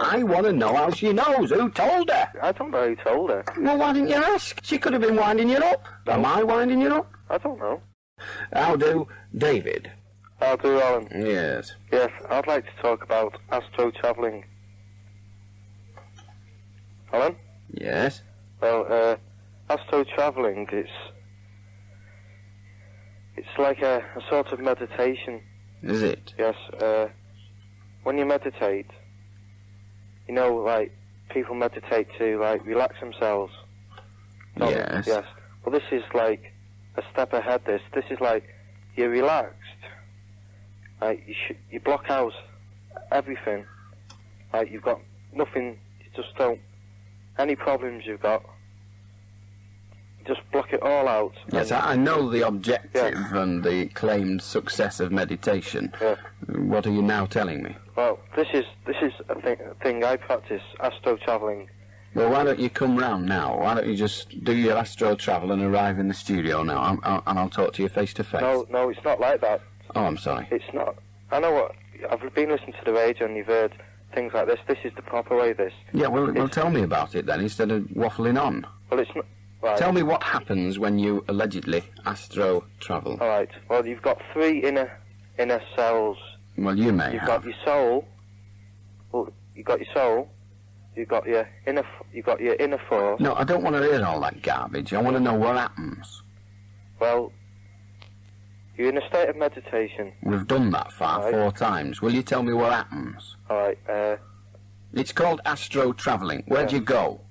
I want to know how she knows. Who told her? I don't know who told her. Well, why didn't you ask? She could have been winding you up. No. Am I winding you up? I don't know. How do, David? How do, Alan? Yes. Yes, I'd like to talk about astro travelling. Alan? Yes. Well, astro travelling, it's like a sort of meditation. Is it? Yes, when you meditate, you know, like, people meditate to, like, relax themselves. Yes. Yes. Well, this is, like, a step ahead, this. This is, like, you're relaxed. Like, you block out everything. Like, you've got nothing, you just don't, any problems you've got, you just block it all out. Yes, I know the objective and the claimed success of meditation. Yeah. What are you now telling me? Well, this is a thing I practice, astro travelling. Well, why don't you come round now? Why don't you just do your astral travel and arrive in the studio now, and I'll talk to you face to face? No, it's not like that. Oh, I'm sorry. It's not. I know what, I've been listening to the radio and you've heard things like this. This is the proper way, this. Yeah, well, tell me about it then, instead of waffling on. Well, it's not. Right. Tell me what happens when you allegedly astro travel. All right. Well, you've got three inner cells. Well, you may You've have. got your soul. Well, you've got your soul. You've got your inner force. No, I don't want to hear all that garbage. I want to know what happens. Well, you're in a state of meditation. We've done that far Right. 4 times. Will you tell me what happens? All right. It's called astro travelling. Where'd you go?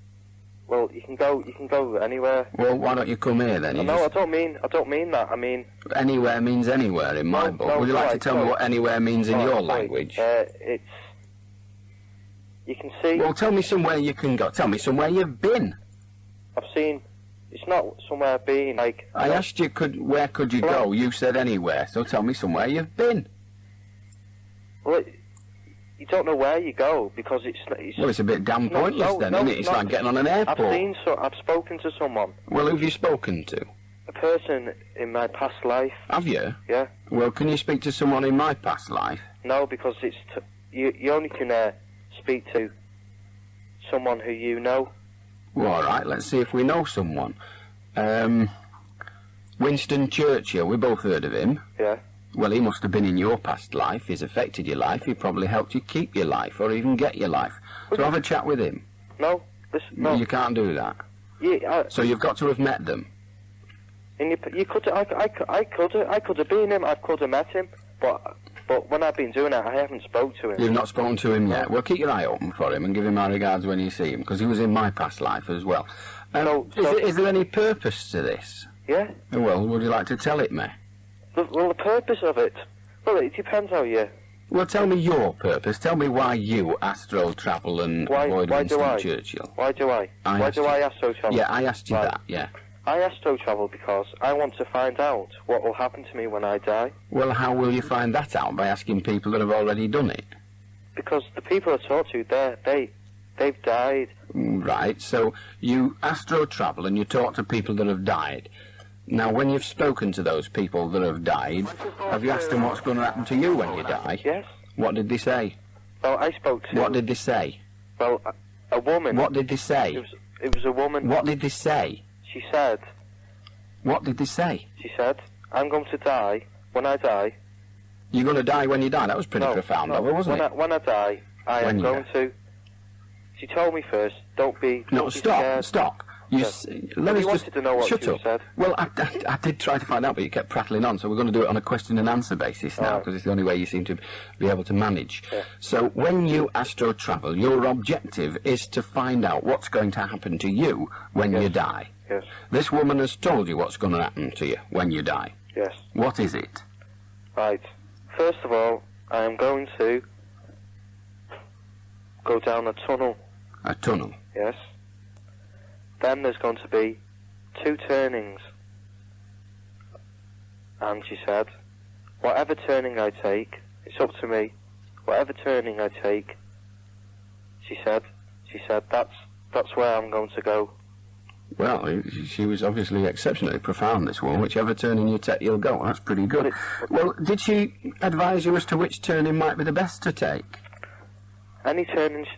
Well, you can go anywhere. Well, why don't you come here then? No, I don't mean that. I mean, anywhere means anywhere in my book. no, Would you like to right, tell me no. what anywhere means in All right, your sorry. language? It's. You can see. Well, tell me somewhere you can go. Tell me somewhere you've been. I've seen. It's not somewhere I've been. Like. I asked you, where could you go? You said anywhere. So tell me somewhere you've been. Well, you don't know where you go because it's. Well, it's a bit damn pointless then, isn't it? It's like getting on an airport. I've spoken to someone. Well, who've you spoken to? A person in my past life. Have you? Yeah. Well, can you speak to someone in my past life? No, because it's you only can speak to someone who you know. Well, all right, let's see if we know someone. Winston Churchill, we both heard of him. Yeah. Well, he must have been in your past life. He's affected your life. He probably helped you keep your life or even get your life. So have a chat with him. No, no. You can't do that. Yeah. So you've got to have met them. And you could. I could have been him. I could have met him. But when I've been doing it, I haven't spoke to him. You've not spoken to him yet. No. Well, keep your eye open for him and give him my regards when you see him, because he was in my past life as well. Is there any purpose to this? Yeah. Well, would you like to tell it me? Well, the purpose of it. Well, it depends how you. Well, tell me your purpose. Tell me why you astral travel and avoid Winston Churchill. Why do I? Why do I astro travel? Yeah, I asked you Right. that, yeah. I astro travel because I want to find out what will happen to me when I die. Well, how will you find that out? By asking people that have already done it? Because the people I talk to, they've died. Right, so you astro travel and you talk to people that have died. Now, when you've spoken to those people that have died, have you asked them what's going to happen to you when you die? Yes. What did they say? Well, I spoke to... What did they say? Well, a woman... What did they say? It was a woman... What did they say? She said... What did they say? She said, I'm going to die. When I die... You're going to die when you die? That was pretty profound, wasn't it? When I die, I am going to... She told me first, don't be scared. Stop. Let me wanted to know what shut you up. said. Well, I did try to find out, but you kept prattling on, so we're going to do it on a question and answer basis now, because it's the only way you seem to be able to manage. Yeah. So when you astro travel, your objective is to find out what's going to happen to you when you die. Yes. This woman has told you what's going to happen to you when you die. Yes. What is it? Right. First of all, I am going to go down a tunnel. A tunnel? Yes. Then there's going to be 2 turnings. And she said, whatever turning I take, it's up to me. Whatever turning I take, she said, that's where I'm going to go. Well, she was obviously exceptionally profound, this one. Whichever turning you take, you'll go. That's pretty good. Well, did she advise you as to which turning might be the best to take? Any turning's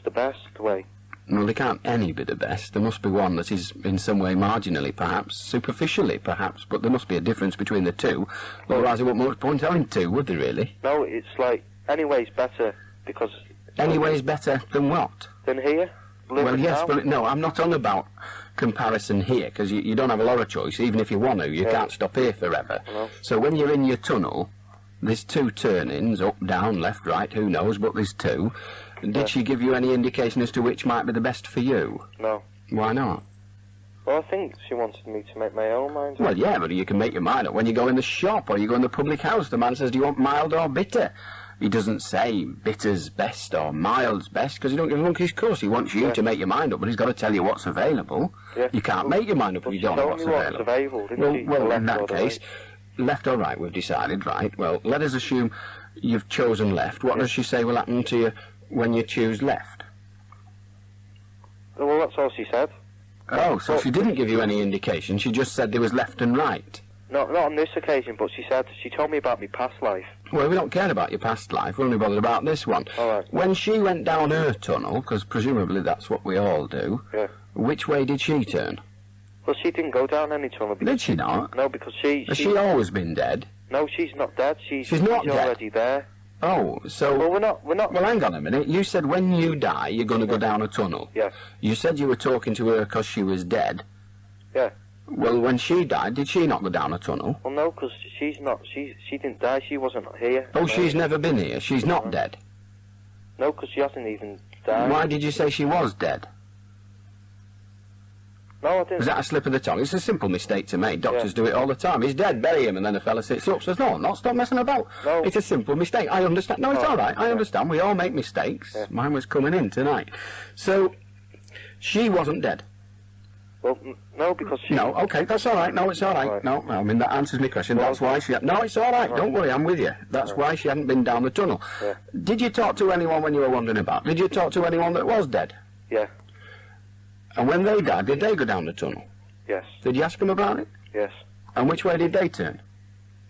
the best way. Well, they can't any be the best. There must be one that is in some way marginally, perhaps, superficially, perhaps, but there must be a difference between the two. Otherwise, there wouldn't much point having two, would there, really? No, it's like, anyway's better, because... Anyway's better than what? Than here? Well, yes, now? But no, I'm not on about comparison here, because you don't have a lot of choice. Even if you want to, you can't stop here forever. No. So when you're in your tunnel, there's two turnings, up, down, left, right, who knows, but there's two. Did she give you any indication as to which might be the best for you? No. Why not? Well, I think she wanted me to make my own mind up. Well, yeah, but you can make your mind up when you go in the shop or you go in the public house. The man says, do you want mild or bitter? He doesn't say bitter's best or mild's best, because he don't give a monkey's cuss. He wants you to make your mind up, but he's got to tell you what's available. Yeah. You can't make your mind up if you don't know what's available. Well, in that case, left or right, we've decided, right? Well, let us assume you've chosen left. What does she say will happen to you when you choose left? Well, that's all she said. Oh, so she didn't give you any indication. She just said there was left and right. No, not on this occasion, but she told me about my past life. Well, we don't care about your past life. We're only bothered about this one. All right. When she went down her tunnel, because presumably that's what we all do, which way did she turn? Well, she didn't go down any tunnel. Did she not? No, because Has she always been dead? No, she's not dead. She's not dead? Already there. Oh, so... Well, we're not... Well, hang on a minute. You said when you die, you're going to go down a tunnel. Yes. You said you were talking to her because she was dead. Yeah. Well, when she died, did she not go down a tunnel? Well, no, because she's not... She didn't die. She wasn't here. Oh, she's never been here. She's not dead. No, because she hasn't even died. Why did you say she was dead? No, I didn't. Was that a slip of the tongue? It's a simple mistake to make. Doctors do it all the time. He's dead, bury him, and then a fella sits up, says, no, not stop messing about. No. It's a simple mistake. I understand. No, it's all right. I understand. We all make mistakes. Yeah. Mine was coming in tonight. So, she wasn't dead. Well, no, because she... No, okay, that's all right. No, it's all right. Right. No, I mean, that answers my question. That's why she... No, it's all right. Don't worry, I'm with you. That's why she hadn't been down the tunnel. Yeah. Did you talk to anyone when you were wandering about? Did you talk to anyone that was dead? Yeah. And when they died, did they go down the tunnel? Yes. Did you ask them about it? Yes. And which way did they turn?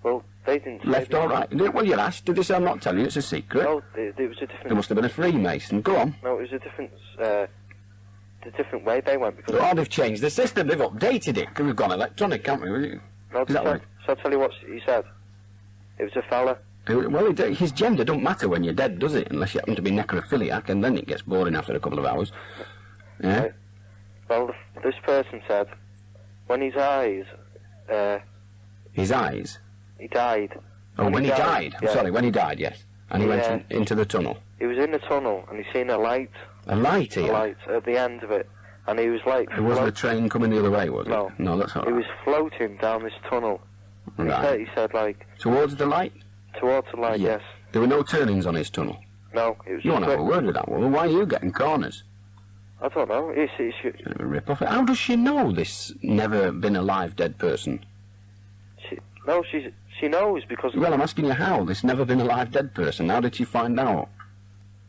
Well, they didn't... Left or right? Well, you asked. Did they say, I'm not telling you, it's a secret? No, it was a different... There must have been a Freemason. Go on. No, it was a different... the different way they went, because... Oh, they've changed the system. They've updated it. Because we've gone electronic, can't we? No, so I'll tell you what he said. It was a fella. Well, his gender don't matter when you're dead, does it? Unless you happen to be necrophiliac, and then it gets boring after a couple of hours. Yeah? Right. Well, this person said, when his eyes... his eyes? He died. Oh, when he died? Yeah. I'm sorry, when he died, yes. And he went into the tunnel. He was in the tunnel, and he seen a light. A light here? A light at the end of it. And he was like... It wasn't a train coming the other way, was it? No. No, that's all right. He was floating down this tunnel. Right. He said, like... Towards the light? Towards the light, yes. There were no turnings on his tunnel? No, it was... You want to have a word with that woman? Why are you getting corners? I don't know. It's Bit of a rip-off. How does she know this never been alive dead person? She knows because... Well, I'm asking you how, this never been alive dead person. How did she find out?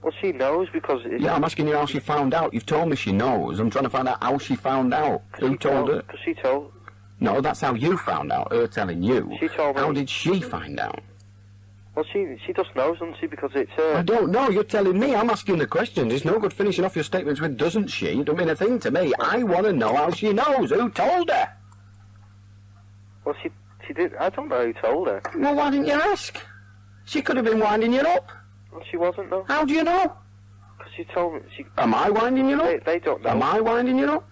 Well, she knows because... Yeah, I'm asking you how she found out. You've told me she knows. I'm trying to find out how she found out. Who told her? Because she told... No, that's how you found out, her telling you. She told me... How did she find out? Well, she just knows, doesn't she? Because it's her... I don't know. You're telling me. I'm asking the questions. It's no good finishing off your statements with doesn't she. It don't mean a thing to me. I want to know how she knows. Who told her? Well, she did... I don't know who told her. Well, why didn't you ask? She could have been winding you up. Well, she wasn't, though. How do you know? Because she told me... Am I winding you up? They don't know. Am I winding you up?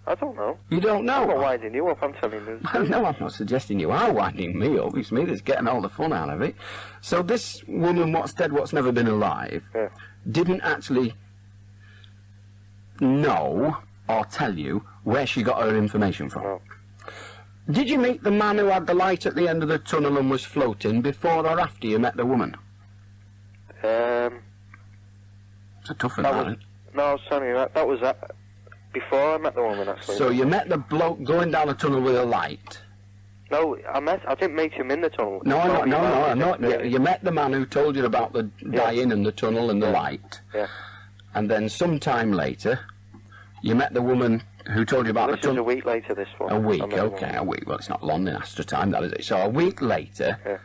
I don't know. You don't know? I'm not winding you up, I'm telling you. No, I'm not suggesting you are winding me up. It's me that's getting all the fun out of it. So this woman, what's dead, what's never been alive, didn't actually know or tell you where she got her information from. No. Did you meet the man who had the light at the end of the tunnel and was floating before or after you met the woman? It's a tough one, that. No, I was telling you that was before I met the woman, actually. So you met the bloke going down the tunnel with a light? No, I didn't meet him in the tunnel. No, I'm not. You met the man who told you about the dying and the tunnel and the light. Yeah. And then sometime later, you met the woman who told you about the tunnel. This was a week later, this one. A week, okay, a week. Well, it's not long in Astral time, that is it. So a week later,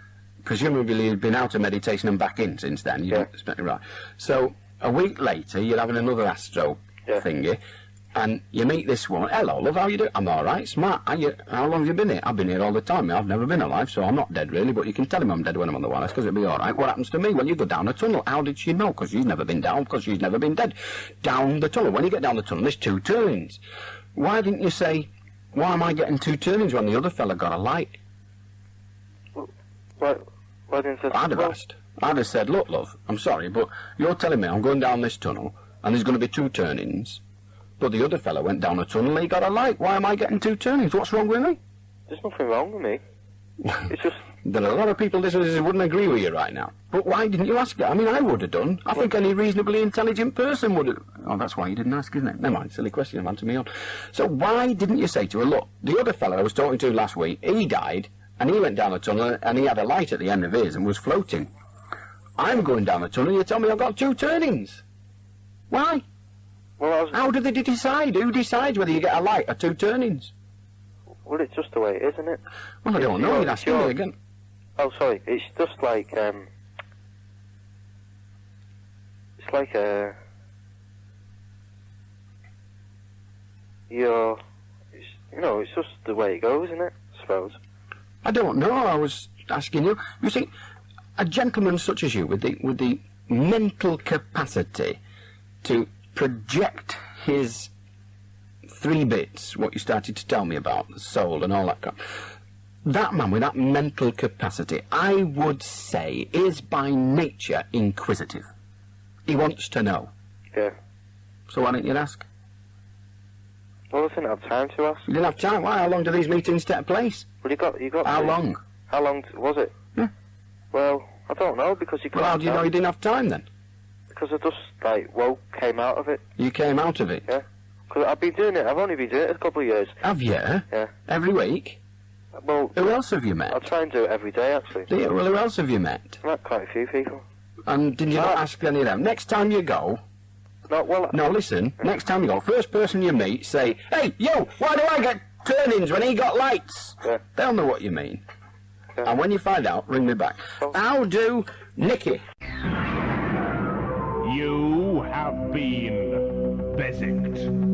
presumably you've been out of meditation and back in since then. You Yeah. don't expect it right. So a week later, you're having another Astral thingy, and you meet this woman. Hello, love, how you doing? I'm all right, smart. How long have you been here? I've been here all the time. I've never been alive, so I'm not dead really, but you can tell him I'm dead when I'm on the wireless, because it'll be all right. What happens to me? Well, you go down a tunnel. How did she know? Because she's never been down, because she's never been dead. Down the tunnel. When you get down the tunnel, there's 2 turnings. Why didn't you say, why am I getting 2 turnings when the other fella got a light? Why didn't I... I'd have asked. I'd have said, look, love, I'm sorry, but you're telling me I'm going down this tunnel, and there's going to be 2 turnings, but the other fella went down a tunnel and he got a light. Why am I getting 2 turnings? What's wrong with me? There's nothing wrong with me. It's just... There are a lot of people listeners who wouldn't agree with you right now. But why didn't you ask it? I mean, I would have done. I think any reasonably intelligent person would have... Oh, that's why you didn't ask, isn't it? Never mind, silly question, I've answered me on. So why didn't you say to her, look, the other fella I was talking to last week, he died, and he went down a tunnel, and he had a light at the end of his and was floating. I'm going down the tunnel, you tell me I've got 2 turnings. Why? Well, How do they decide? Who decides whether you get a light or 2 turnings? Well, it's just the way it is, isn't it? Well, I don't know, you'd ask me again. Oh, sorry, it's just like, it's like a... it's just the way it goes, isn't it, I suppose? I don't know, I was asking you. You see, a gentleman such as you, with the mental capacity to project his 3 bits, what you started to tell me about, the soul and all that kind, that man with that mental capacity, I would say, is by nature inquisitive. He wants to know. Yeah. So why didn't you ask? Well, I didn't have time to ask. You didn't have time? Why? How long do these meetings take place? Well, you got... How long? How long was it? Yeah. Well, I don't know, because you can't... Well, how do you know you didn't have time then? Because I just, came out of it. You came out of it? Yeah. Because I've been doing it, I've only been doing it a couple of years. Have you? Yeah. Every week? Well... Who else have you met? I try and do it every day, actually. Do you? Well, who else have you met? I met quite a few people. And did you not ask any of them? Next time you go... No, well... No, listen, next time you go, first person you meet, say, hey, yo, why do I get turn-ins when he got lights? Yeah. They'll know what you mean. Yeah. And when you find out, ring me back. Oh. How do Nicky? You have been Beswick.